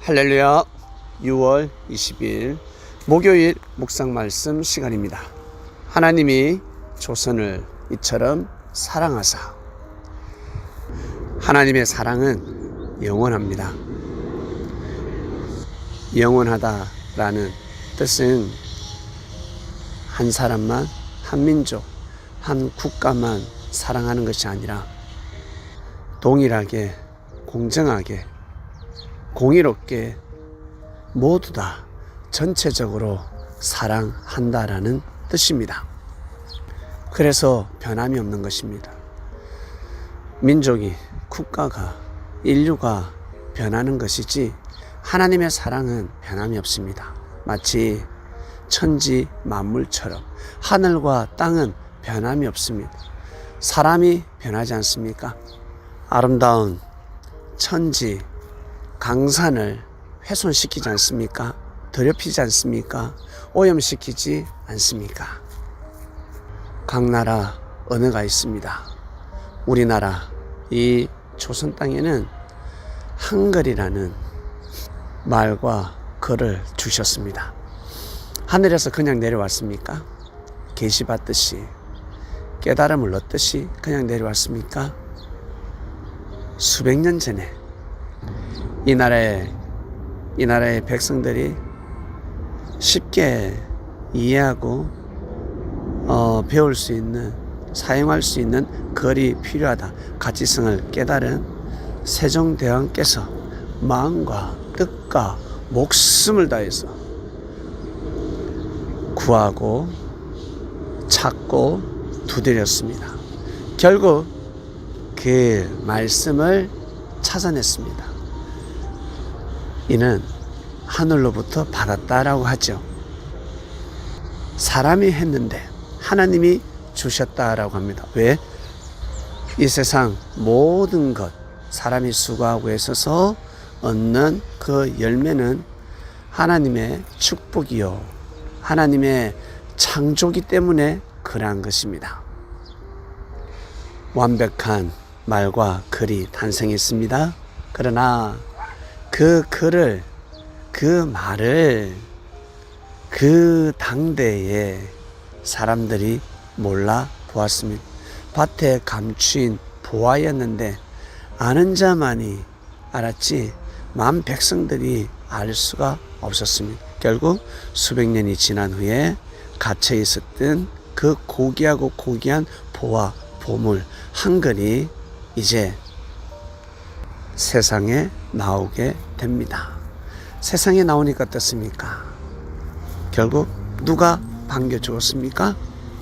할렐루야. 6월 20일 목요일 묵상 말씀 시간입니다. 하나님이 조선을 이처럼 사랑하사. 하나님의 사랑은 영원합니다. 영원하다라는 뜻은 한 사람만, 한 민족, 한 국가만 사랑하는 것이 아니라 동일하게, 공정하게, 공의롭게 모두 다 전체적으로 사랑한다라는 뜻입니다. 그래서 변함이 없는 것입니다. 민족이, 국가가, 인류가 변하는 것이지 하나님의 사랑은 변함이 없습니다. 마치 천지 만물처럼 하늘과 땅은 변함이 없습니다. 사람이 변하지 않습니까? 아름다운 천지, 강산을 훼손시키지 않습니까? 더럽히지 않습니까? 오염시키지 않습니까? 각 나라 언어가 있습니다. 우리나라 이 조선 땅에는 한글이라는 말과 글을 주셨습니다. 하늘에서 그냥 내려왔습니까? 계시 받듯이, 깨달음을 얻듯이 그냥 내려왔습니까? 수백 년 전에 이 나라의 백성들이 쉽게 이해하고 배울 수 있는, 사용할 수 있는 글이 필요하다. 가치성을 깨달은 세종대왕께서 마음과 뜻과 목숨을 다해서 구하고 찾고 두드렸습니다. 결국 그 말씀을 찾아냈습니다. 이는 하늘로부터 받았다라고 하죠. 사람이 했는데 하나님이 주셨다라고 합니다. 왜? 이 세상 모든 것, 사람이 수고하고 애써서 얻는 그 열매는 하나님의 축복이요, 하나님의 창조기 때문에 그러한 것입니다. 완벽한 말과 글이 탄생했습니다. 그러나 그 글을, 그 말을 그 당대에 사람들이 몰라 보았습니다. 밭에 감추인 보화였는데 아는 자만이 알았지 만 백성들이 알 수가 없었습니다. 결국 수백 년이 지난 후에 갇혀 있었던 그 고귀하고 고귀한 보화, 보물, 한글이 이제 세상에 나오게 됩니다. 세상에 나오니까 어떻습니까? 결국 누가 반겨주었습니까?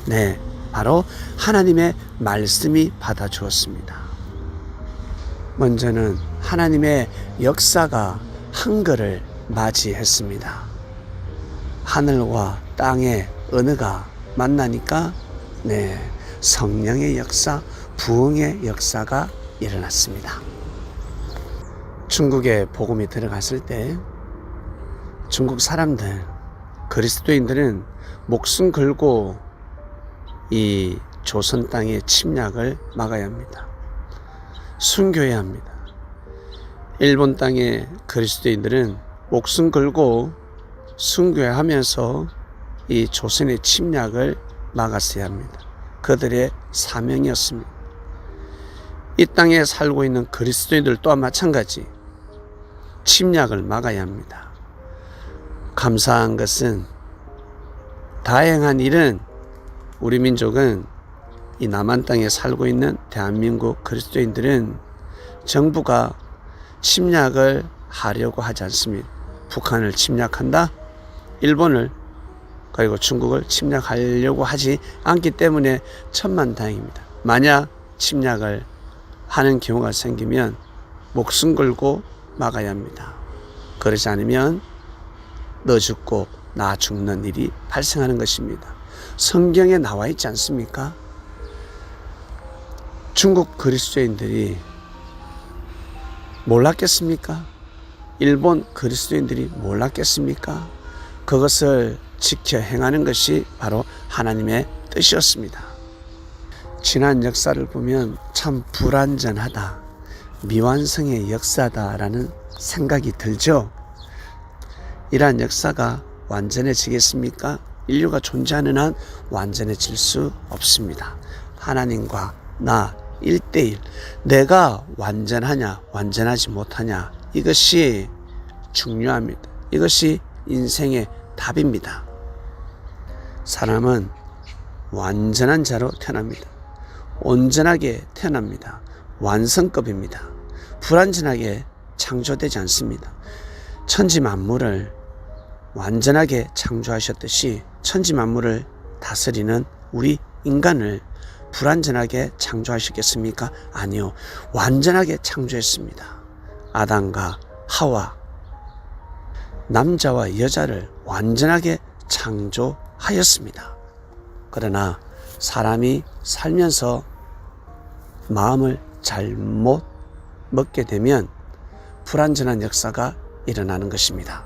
네, 바로 하나님의 말씀이 받아주었습니다. 먼저는 하나님의 역사가 한글을 맞이했습니다. 하늘과 땅의 언어가 만나니까 성령의 역사, 부흥의 역사가 일어났습니다. 중국에 복음이 들어갔을 때 중국 사람들, 그리스도인들은 목숨 걸고 이 조선 땅의 침략을 막아야 합니다. 순교해야 합니다. 일본 땅의 그리스도인들은 목숨 걸고 순교하면서 이 조선의 침략을 막았어야 합니다. 그들의 사명이었습니다. 이 땅에 살고 있는 그리스도인들 또한 마찬가지 침략을 막아야 합니다. 감사한 것은, 다행한 일은 우리 민족은, 이 남한 땅에 살고 있는 대한민국 그리스도인들은 정부가 침략을 하려고 하지 않습니다. 북한을 침략한다, 일본을 그리고 중국을 침략하려고 하지 않기 때문에 천만다행입니다. 만약 침략을 하는 경우가 생기면 목숨 걸고 막아야 합니다. 그러지 않으면 너 죽고 나 죽는 일이 발생하는 것입니다. 성경에 나와 있지 않습니까? 중국 그리스도인들이 몰랐겠습니까? 일본 그리스도인들이 몰랐겠습니까? 그것을 지켜 행하는 것이 바로 하나님의 뜻이었습니다. 지난 역사를 보면 참 불완전하다, 미완성의 역사다라는 생각이 들죠. 이러한 역사가 완전해지겠습니까? 인류가 존재하는 한 완전해질 수 없습니다. 하나님과 나 1대1, 내가 완전하냐 완전하지 못하냐, 이것이 중요합니다. 이것이 인생의 답입니다. 사람은 완전한 자로 태어납니다. 온전하게 태어납니다. 완성급입니다. 불완전하게 창조되지 않습니다. 천지 만물을 완전하게 창조하셨듯이 천지 만물을 다스리는 우리 인간을 불완전하게 창조하시겠습니까? 아니요. 완전하게 창조했습니다. 아담과 하와, 남자와 여자를 완전하게 창조하였습니다. 그러나 사람이 살면서 마음을 잘못 먹게 되면 불완전한 역사가 일어나는 것입니다.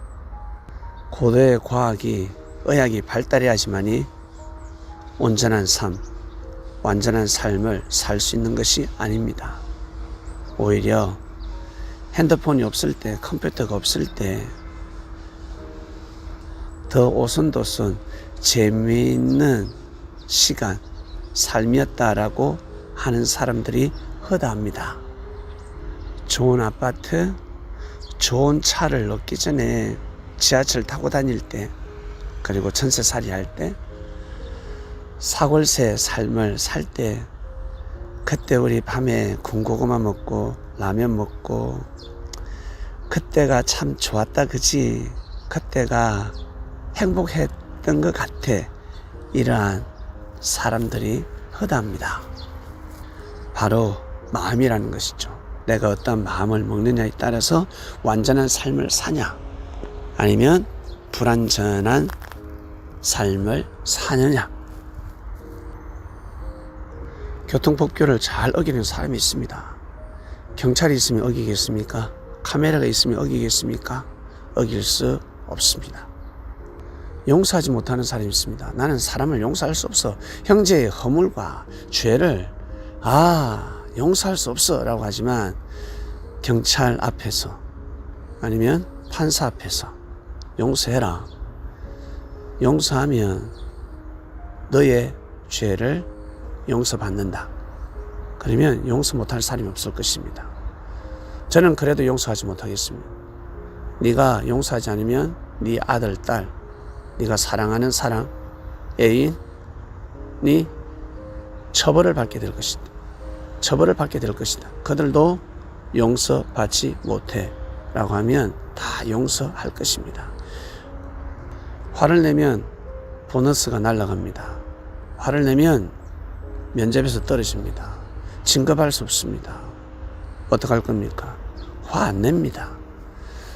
고도의 과학이, 의학이 발달해야지만이 온전한 삶, 완전한 삶을 살 수 있는 것이 아닙니다. 오히려 핸드폰이 없을 때, 컴퓨터가 없을 때 더 오손도손 재미있는 시간, 삶이었다라고 하는 사람들이 허다합니다. 좋은 아파트, 좋은 차를 얻기 전에 지하철 타고 다닐 때, 그리고 전세살이 할 때, 사골세 삶을 살 때, 그때 우리 밤에 군고구마 먹고 라면 먹고 그때가 참 좋았다 그지, 그때가 행복했던 것 같아, 이러한 사람들이 허다합니다. 바로 마음이라는 것이죠. 내가 어떤 마음을 먹느냐에 따라서 완전한 삶을 사냐, 아니면 불완전한 삶을 사느냐. 교통법규를 잘 어기는 사람이 있습니다. 경찰이 있으면 어기겠습니까? 카메라가 있으면 어기겠습니까? 어길 수 없습니다. 용서하지 못하는 사람이 있습니다. 나는 사람을 용서할 수 없어. 형제의 허물과 죄를 용서할 수 없어 라고 하지만, 경찰 앞에서 아니면 판사 앞에서 용서해라. 용서하면 너의 죄를 용서받는다. 그러면 용서 못할 사람이 없을 것입니다. 저는 그래도 용서하지 못하겠습니다. 네가 용서하지 않으면 네 아들, 딸, 네가 사랑하는 사람, 애인이 처벌을 받게 될 것이다. 처벌을 받게 될 것이다. 그들도 용서받지 못해 라고 하면 다 용서할 것입니다. 화를 내면 보너스가 날아갑니다. 화를 내면 면접에서 떨어집니다. 진급할 수 없습니다. 어떡할 겁니까? 화 안 냅니다.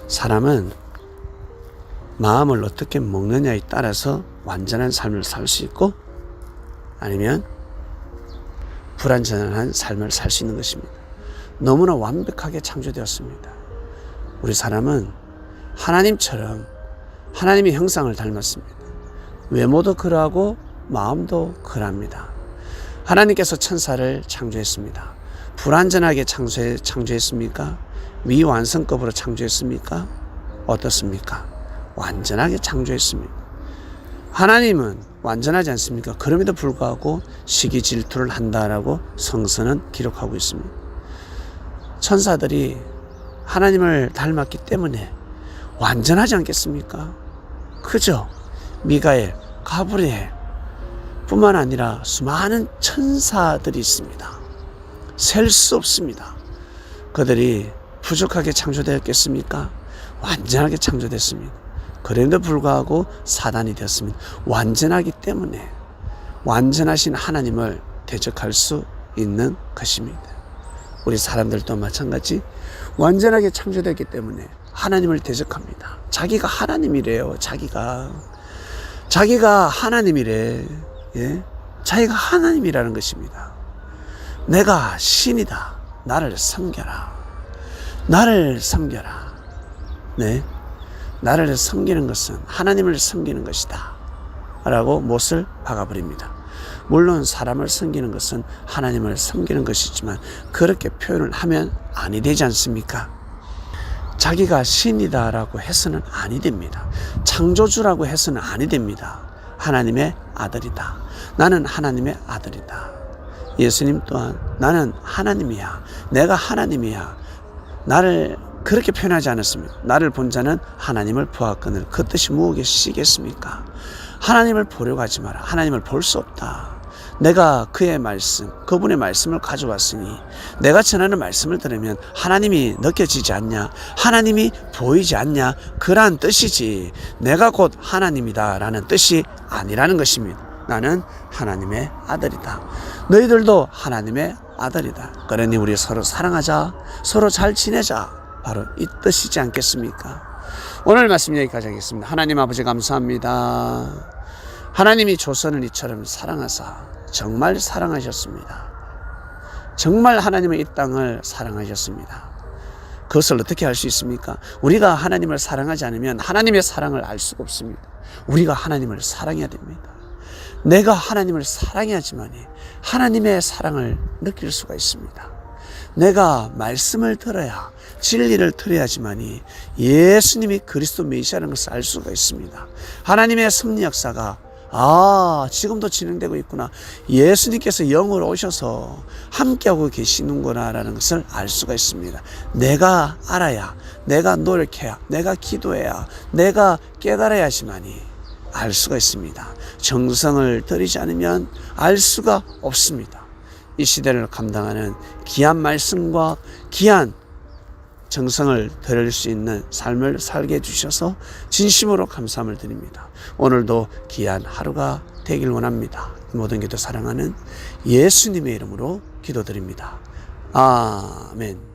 사람은 마음을 어떻게 먹느냐에 따라서 완전한 삶을 살 수 있고, 아니면 불완전한 삶을 살 수 있는 것입니다. 너무나 완벽하게 창조되었습니다. 우리 사람은 하나님처럼 하나님의 형상을 닮았습니다. 외모도 그러하고 마음도 그러합니다. 하나님께서 천사를 창조했습니다. 불완전하게 창조했습니까? 미완성급으로 창조했습니까? 어떻습니까? 완전하게 창조했습니다. 하나님은 완전하지 않습니까? 그럼에도 불구하고 시기 질투를 한다라고 성서는 기록하고 있습니다. 천사들이 하나님을 닮았기 때문에 완전하지 않겠습니까? 그죠? 미가엘, 가브리엘 뿐만 아니라 수많은 천사들이 있습니다. 셀 수 없습니다. 그들이 부족하게 창조되었겠습니까? 완전하게 창조됐습니다. 그럼에도 불구하고 사단이 되었습니다. 완전하기 때문에 완전하신 하나님을 대적할 수 있는 것입니다. 우리 사람들도 마찬가지 완전하게 창조됐기 때문에 하나님을 대적합니다. 자기가 하나님이래요. 자기가 하나님이래. 예? 자기가 하나님이라는 것입니다. 내가 신이다. 나를 섬겨라. 나를 섬겨라. 네? 나를 섬기는 것은 하나님을 섬기는 것이다 라고 못을 박아버립니다. 물론 사람을 섬기는 것은 하나님을 섬기는 것이지만 그렇게 표현을 하면 아니 되지 않습니까? 자기가 신이다 라고 해서는 아니 됩니다. 창조주라고 해서는 아니 됩니다. 하나님의 아들이다. 나는 하나님의 아들이다. 예수님 또한 나는 하나님이야. 내가 하나님이야. 나를 그렇게 표현하지 않았습니다. 나를 본 자는 하나님을 보았거늘 그 뜻이 무엇이겠습니까? 하나님을 보려고 하지 마라. 하나님을 볼 수 없다. 내가 그의 말씀, 그분의 말씀을 가져왔으니 내가 전하는 말씀을 들으면 하나님이 느껴지지 않냐? 하나님이 보이지 않냐? 그러한 뜻이지 내가 곧 하나님이다 라는 뜻이 아니라는 것입니다. 나는 하나님의 아들이다. 너희들도 하나님의 아들이다. 그러니 우리 서로 사랑하자. 서로 잘 지내자. 바로 이 뜻이지 않겠습니까? 오늘 말씀 여기까지 하겠습니다. 하나님 아버지 감사합니다. 하나님이 조선을 이처럼 사랑하사 정말 사랑하셨습니다. 정말 하나님은 이 땅을 사랑하셨습니다. 그것을 어떻게 할 수 있습니까? 우리가 하나님을 사랑하지 않으면 하나님의 사랑을 알 수가 없습니다. 우리가 하나님을 사랑해야 됩니다. 내가 하나님을 사랑해야지만이 하나님의 사랑을 느낄 수가 있습니다. 내가 말씀을 들어야 진리를 들어야지만이 예수님이 그리스도 메시아라는 것을 알 수가 있습니다. 하나님의 섭리 역사가 지금도 진행되고 있구나. 예수님께서 영으로 오셔서 함께하고 계시는구나 라는 것을 알 수가 있습니다. 내가 알아야, 내가 노력해야, 내가 기도해야, 내가 깨달아야지만이 알 수가 있습니다. 정성을 들이지 않으면 알 수가 없습니다. 이 시대를 감당하는 귀한 말씀과 귀한 정성을 드릴 수 있는 삶을 살게 해주셔서 진심으로 감사함을 드립니다. 오늘도 귀한 하루가 되길 원합니다. 모든 기도 사랑하는 예수님의 이름으로 기도드립니다. 아멘.